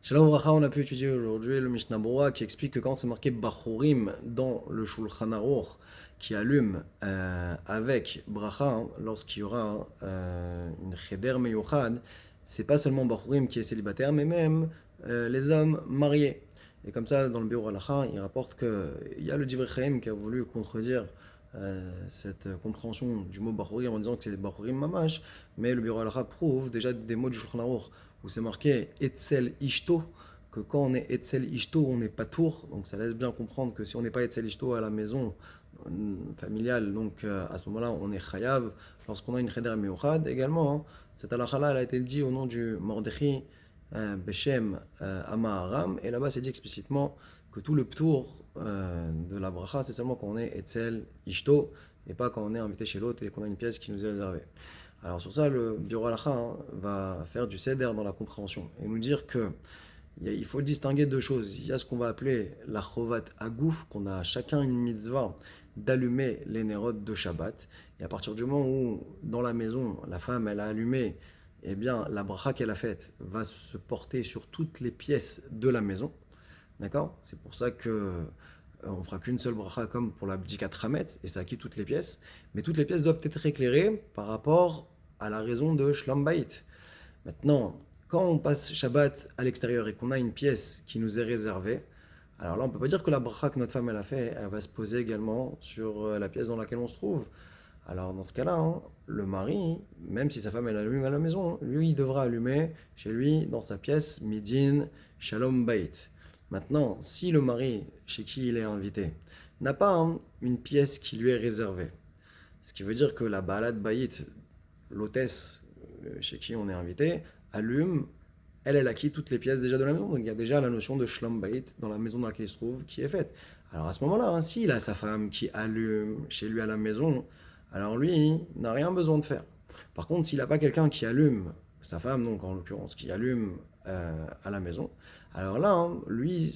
Shalom Bracha, on a pu étudier aujourd'hui le Mishnah Berurah qui explique que quand c'est marqué Bachurim dans le Shulchan Aruch qui allume avec Bracha, lorsqu'il y aura une Cheder Meyuchad, c'est pas seulement Bachurim qui est célibataire, mais même les hommes mariés. Et comme ça, dans le Biur Halacha, il rapporte qu'il y a le Divrei Chaim qui a voulu contredire cette compréhension du mot Bachurim en disant que c'est Bachurim Mamash, mais le Biur Halacha prouve déjà des mots du Shulchan Aruch où c'est marqué Etzel Ishto, que quand on est Etzel Ishto, on n'est pas tour. Donc ça laisse bien comprendre que si on n'est pas Etzel Ishto à la maison familiale, donc à ce moment-là, on est Chayav. Lorsqu'on a une Cheder Meuchad, également, hein, cette halakha-là, elle a été dit au nom du Mordechai Beshem Amaharam, et là-bas, c'est dit explicitement que tout le ptour de la bracha, c'est seulement quand on est Etzel Ishto, et pas quand on est invité chez l'autre et qu'on a une pièce qui nous est réservée. Alors sur ça, le Biur Halacha va faire du seder dans la compréhension et nous dire que il faut distinguer deux choses. Il y a ce qu'on va appeler la chovat agouf, qu'on a chacun une mitzvah d'allumer les nérodes de Shabbat. Et à partir du moment où dans la maison, la femme elle a allumé, eh bien la bracha qu'elle a faite va se porter sur toutes les pièces de la maison. D'accord. C'est pour ça que on fera qu'une seule bracha comme pour la bdikat chametz, et ça acquis toutes les pièces. Mais toutes les pièces doivent être éclairées par rapport à la raison de Shlom Bayit. Maintenant, quand on passe Shabbat à l'extérieur et qu'on a une pièce qui nous est réservée, alors là, on ne peut pas dire que la bracha que notre femme elle a fait, elle va se poser également sur la pièce dans laquelle on se trouve. Alors dans ce cas-là, hein, le mari, même si sa femme elle allume à la maison, lui il devra allumer chez lui dans sa pièce Midin Shalom Bayit. Maintenant, si le mari chez qui il est invité n'a pas hein, une pièce qui lui est réservée, ce qui veut dire que la balade Bayit, l'hôtesse chez qui on est invité, allume, elle acquis toutes les pièces déjà de la maison. Donc il y a déjà la notion de Shlom Bayit dans la maison dans laquelle il se trouve qui est faite. Alors à ce moment-là, hein, s'il a sa femme qui allume chez lui à la maison, alors lui n'a rien besoin de faire. Par contre, s'il n'a pas quelqu'un qui allume, sa femme donc en l'occurrence, qui allume à la maison, alors là, hein, lui,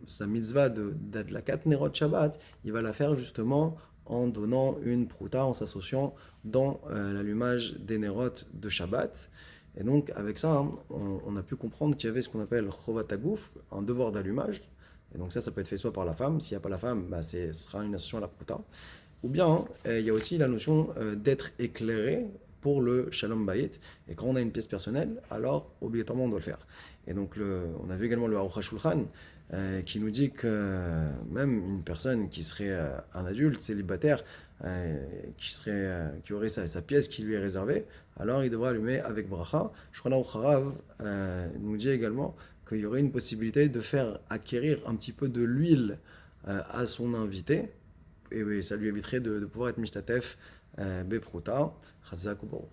sa mitzvah d'Adlakat Nerot Shabbat, il va la faire justement en donnant une prouta, en s'associant dans l'allumage des nérotes de Shabbat. Et donc, avec ça, hein, on a pu comprendre qu'il y avait ce qu'on appelle Chovat Agouf, un devoir d'allumage. Et donc, ça peut être fait soit par la femme, s'il n'y a pas la femme, bah, ce sera une association à la prouta. Ou bien, hein, il y a aussi la notion d'être éclairé pour le Shalom Bayit. Et quand on a une pièce personnelle, alors obligatoirement on doit le faire. Et donc, on a vu également le Aruch HaShulchan qui nous dit que même une personne qui serait un adulte célibataire, qui aurait sa pièce qui lui est réservée, alors il devra allumer avec bracha. Shulchan Aruch Harav nous dit également qu'il y aurait une possibilité de faire acquérir un petit peu de l'huile à son invité, et oui, ça lui éviterait de pouvoir être mishtatef bepruta. Chazak ou baruch.